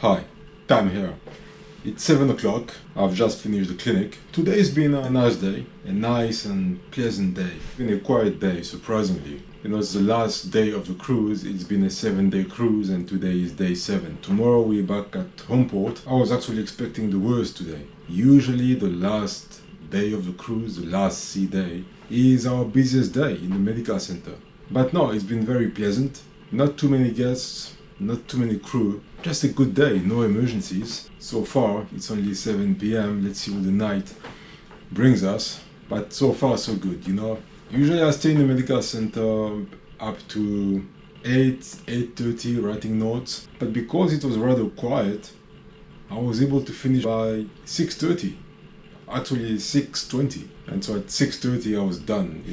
Hi, Tam here. It's 7 o'clock. I've just finished the clinic. Today's been a nice day, a nice and pleasant day. It's been a quiet day, surprisingly. It's the last day of the cruise. It's been a 7-day cruise and today is day 7. Tomorrow we're back at Homeport. I was actually expecting the worst today. Usually the last day of the cruise, the last sea day, is our busiest day in the medical center. But no, it's been very pleasant. Not too many guests, not too many crew. Just a good day, no emergencies. So far, it's only 7 p.m. Let's see what the night brings us. But so far, so good, Usually I stay in the medical center up to 8:30 writing notes. But because it was rather quiet, I was able to finish by 6:30. Actually 6:20. And so at 6:30 I was done.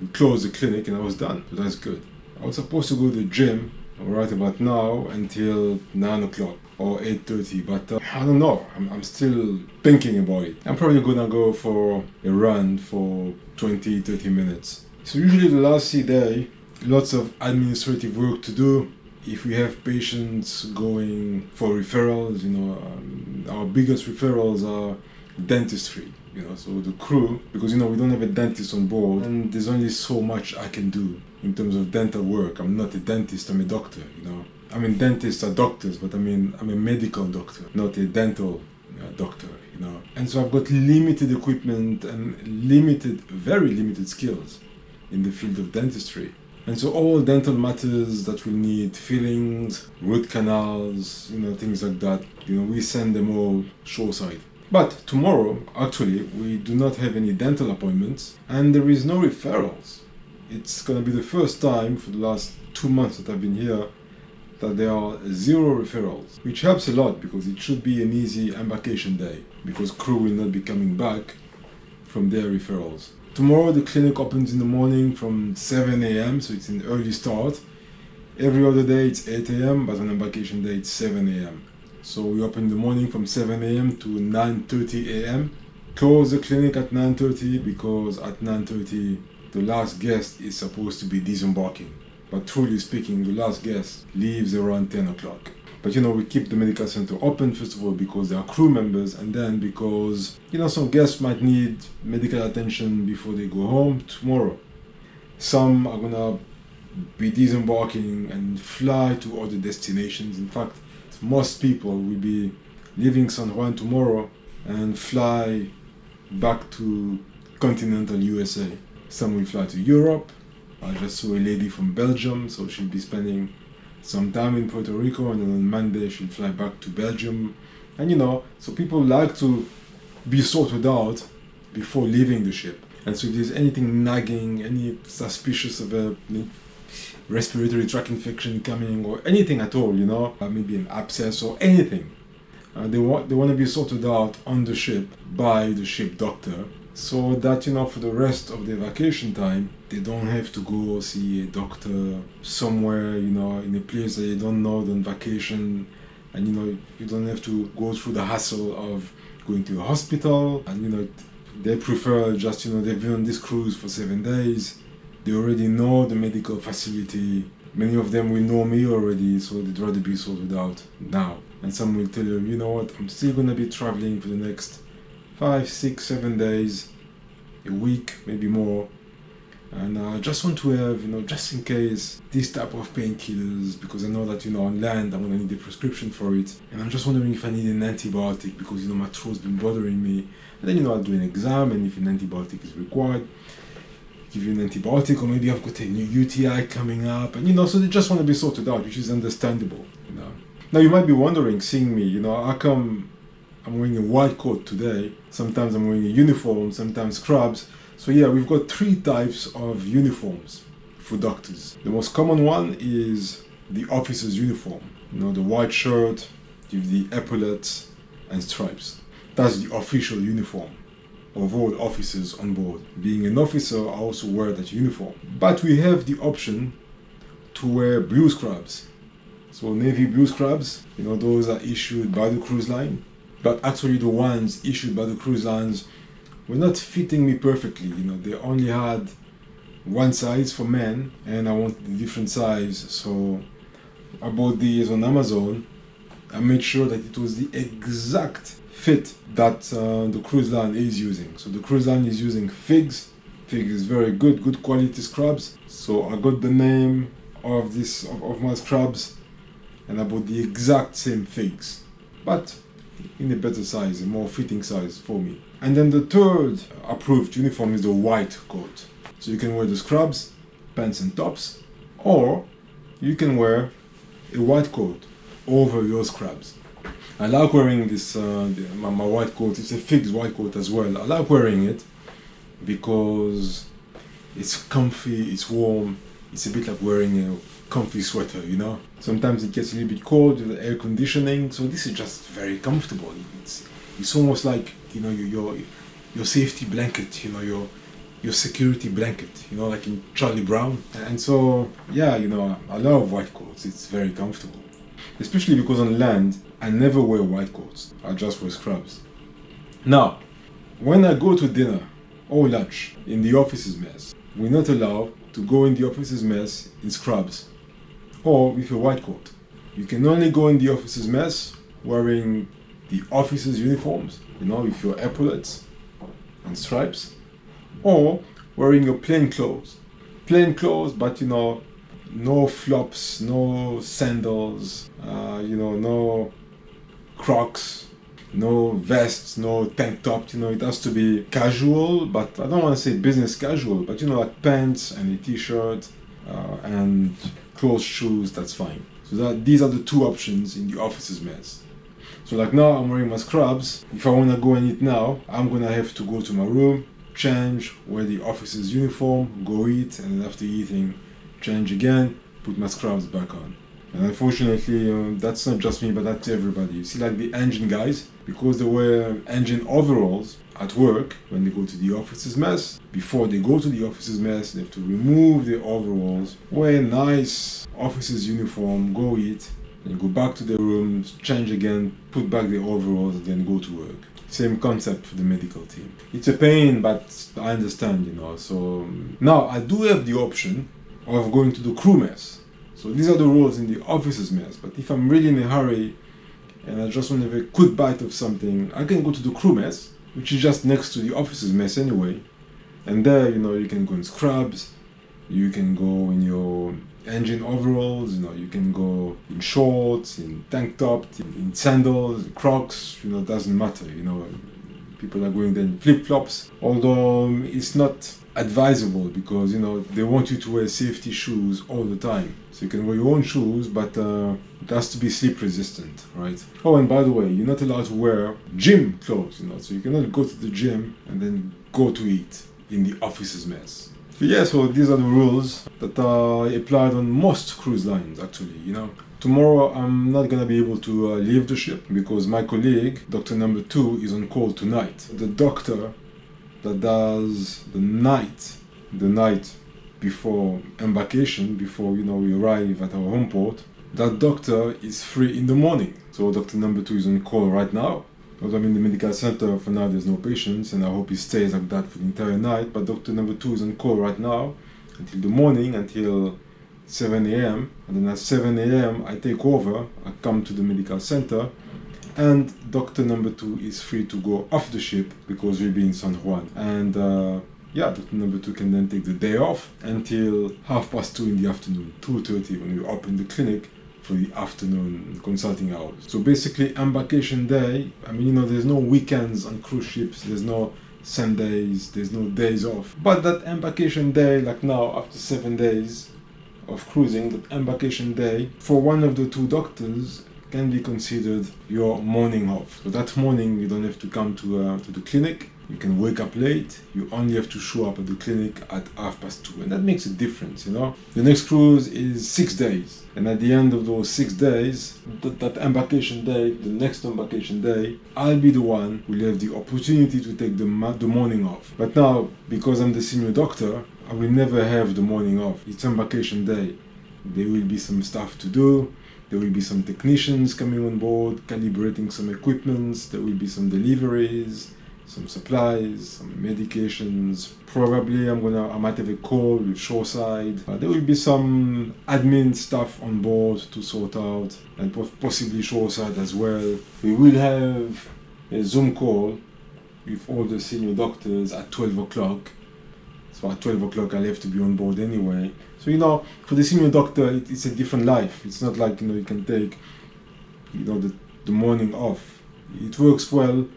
We closed the clinic and I was done. So that's good. I was supposed to go to the gym right about now until 9 o'clock or 8:30, but I don't know. I'm still thinking about it. I'm probably gonna go for a run for 20-30 minutes. So usually the last sea day, lots of administrative work to do. If we have patients going for referrals, our biggest referrals are dentistry. So the crew, because we don't have a dentist on board, and there's only so much I can do in terms of dental work. I'm not a dentist, I'm a doctor, dentists are doctors, but I'm a medical doctor, not a dental doctor, And so I've got limited equipment and very limited skills in the field of dentistry. And so all dental matters that will need fillings, root canals, things like that, we send them all shoreside. But tomorrow, actually, we do not have any dental appointments and there is no referrals. It's going to be the first time for the last 2 months that I've been here that there are 0 referrals, which helps a lot because it should be an easy embarkation day because crew will not be coming back from their referrals. Tomorrow the clinic opens in the morning from 7 a.m. so it's an early start. Every other day it's 8 a.m. but on embarkation day it's 7 a.m. So we open in the morning from 7 a.m. to 9:30 a.m. Close the clinic at 9:30 because at 9:30 the last guest is supposed to be disembarking. But truly speaking, the last guest leaves around 10 o'clock. But we keep the medical center open first of all because there are crew members, and then because some guests might need medical attention before they go home tomorrow. Some are gonna be disembarking and fly to other destinations. In fact, most people will be leaving San Juan tomorrow and fly back to continental USA. Some will fly to Europe. I just saw a lady from Belgium, so she'll be spending some time in Puerto Rico, and then on Monday she'll fly back to Belgium. And so people like to be sorted out before leaving the ship. And so if there's anything nagging, any suspicious of a respiratory tract infection coming or anything at all, maybe an abscess or anything, they want to be sorted out on the ship by the ship doctor, so that for the rest of their vacation time they don't have to go see a doctor somewhere in a place that they don't know on vacation, and you don't have to go through the hassle of going to a hospital. And they prefer just they've been on this cruise for 7 days. They already know the medical facility. Many of them will know me already, so they'd rather be sorted out now. And some will tell you, I'm still going to be traveling for the next 5, 6, 7 days, a week, maybe more. And I just want to have, just in case, this type of painkillers, because I know that, on land I'm going to need a prescription for it. And I'm just wondering if I need an antibiotic because, my throat's been bothering me. And then, I'll do an exam, and if an antibiotic is required, give you an antibiotic, or maybe I've got a new UTI coming up, and so they just want to be sorted out, which is understandable. Now you might be wondering, seeing me, how come I'm wearing a white coat today? Sometimes I'm wearing a uniform, sometimes scrubs. So yeah, we've got 3 types of uniforms for doctors. The most common one is the officer's uniform. The white shirt with the epaulets and stripes. That's the official uniform of all officers on board. Being an officer, I also wear that uniform. But we have the option to wear blue scrubs. So navy blue scrubs, those are issued by the cruise line. But actually the ones issued by the cruise lines were not fitting me perfectly. They only had one size for men and I wanted a different size. So I bought these on Amazon I made sure that it was the exact fit that the cruise line is using. So the cruise line is using Figs. Figs is very good quality scrubs. So I got the name of my scrubs, and I bought the exact same Figs, but in a better size, a more fitting size for me. And then the third approved uniform is the white coat. So you can wear the scrubs, pants and tops, or you can wear a white coat over your scrubs. I like wearing this, my white coat. It's a Figs white coat as well. I like wearing it because it's comfy, it's warm. It's a bit like wearing a comfy sweater, you know. Sometimes it gets a little bit cold with the air conditioning, so this is just very comfortable. It's almost like, you know, your safety blanket, you know, your security blanket, you know, like in Charlie Brown. And so, yeah, you know, I love white coats. It's very comfortable, especially because on land I never wear white coats. I just wear scrubs. Now, when I go to dinner or lunch in the office's mess, we're not allowed to go in the office's mess in scrubs or with a white coat. You can only go in the office's mess wearing the office's uniforms, you know, with your epaulets and stripes, or wearing your plain clothes. Plain clothes, but you know, no flops, no sandals, you know, no Crocs, no vests, no tank top. You know, it has to be casual, but I don't want to say business casual, but you know, like pants and a t-shirt and closed shoes, that's fine. So these are the two options in the office's mess. So like now I'm wearing my scrubs. If I want to go and eat now, I'm gonna have to go to my room, change, wear the office's uniform, go eat, and then after eating, change again, put my scrubs back on. And unfortunately, that's not just me, but that's everybody. You see, like the engine guys, because they wear engine overalls at work when they go to the office's mess, before they go to the office's mess, they have to remove their overalls, wear a nice office's uniform, go eat, then go back to their rooms, change again, put back their overalls, and then go to work. Same concept for the medical team. It's a pain, but I understand, you know. So now I do have the option of going to the crew mess. So these are the rules in the office's mess. But if I'm really in a hurry and I just want to have a quick bite of something, I can go to the crew mess, which is just next to the office's mess anyway. And there, you know, you can go in scrubs, you can go in your engine overalls, you know, you can go in shorts, in tank top, in sandals, Crocs, you know, it doesn't matter, you know. People are going there in flip-flops, although it's not advisable because, you know, they want you to wear safety shoes all the time. So you can wear your own shoes, but it has to be slip resistant, right? Oh, and by the way, you're not allowed to wear gym clothes, you know, so you cannot go to the gym and then go to eat in the office's mess. So yeah, so these are the rules that are applied on most cruise lines, actually, you know. Tomorrow I'm not gonna be able to leave the ship because my colleague, doctor number 2, is on call tonight. The doctor that does the night before embarkation, before, you know, we arrive at our home port, that doctor is free in the morning. So doctor number 2 is on call right now. Although I'm in the medical center, for now there's no patients, and I hope he stays like that for the entire night. But doctor number 2 is on call right now until the morning, until 7 a.m. And then at 7 a.m. I take over, I come to the medical center, and doctor number 2 is free to go off the ship because we'll be in San Juan. And yeah, doctor number 2 can then take the day off until 2:30 in the afternoon, 2:30 when we open the clinic for the afternoon consulting hours. So basically embarkation day, I mean, you know, there's no weekends on cruise ships, there's no Sundays, there's no days off. But that embarkation day, like now after 7 days of cruising, that embarkation day for one of the 2 doctors can be considered your morning off. So that morning you don't have to come to the clinic. You can wake up late. You only have to show up at the clinic at 2:30, and that makes a difference, you know. The next cruise is 6 days, and at the end of those 6 days, that embarkation day, the next embarkation day, I'll be the one who will have the opportunity to take the morning off. But now, because I'm the senior doctor, I will never have the morning off. It's embarkation day. There will be some stuff to do. There will be some technicians coming on board, calibrating some equipment. There will be some deliveries, some supplies, some medications. Probably I might have a call with Shoreside. There will be some admin stuff on board to sort out, and possibly Shoreside as well. We will have a Zoom call with all the senior doctors at 12 o'clock. So at 12 o'clock I'll have to be on board anyway. So, for the senior doctor, it's a different life. It's not like, you can take, the morning off. It works well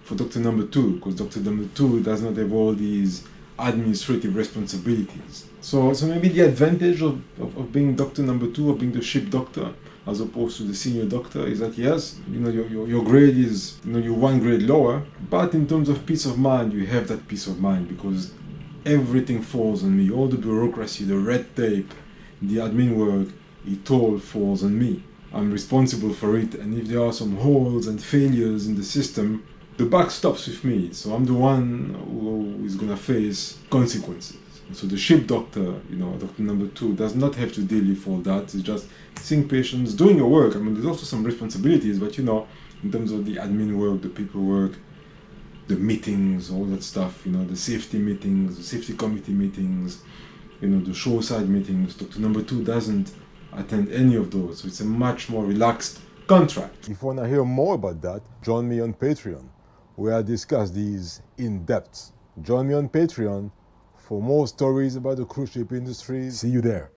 for doctor number 2, because doctor number 2 does not have all these administrative responsibilities. So maybe the advantage of being doctor number 2 or being the ship doctor as opposed to the senior doctor is that, yes, your grade is, you're one grade lower, but in terms of peace of mind, you have that peace of mind because everything falls on me. All the bureaucracy, the red tape, the admin work, it all falls on me. I'm responsible for it, and if there are some holes and failures in the system, the buck stops with me. So I'm the one who is going to face consequences. So the ship doctor, doctor number 2, does not have to deal with all that. It's just seeing patients, doing your work. I mean, there's also some responsibilities, but in terms of the admin work, the paperwork, the meetings, all that stuff, the safety meetings, the safety committee meetings, the Shoreside meetings, doctor number 2 doesn't attend any of those. So it's a much more relaxed contract. If you want to hear more about that, join me on Patreon, where I discuss these in depth. Join me on Patreon for more stories about the cruise ship industry. See you there.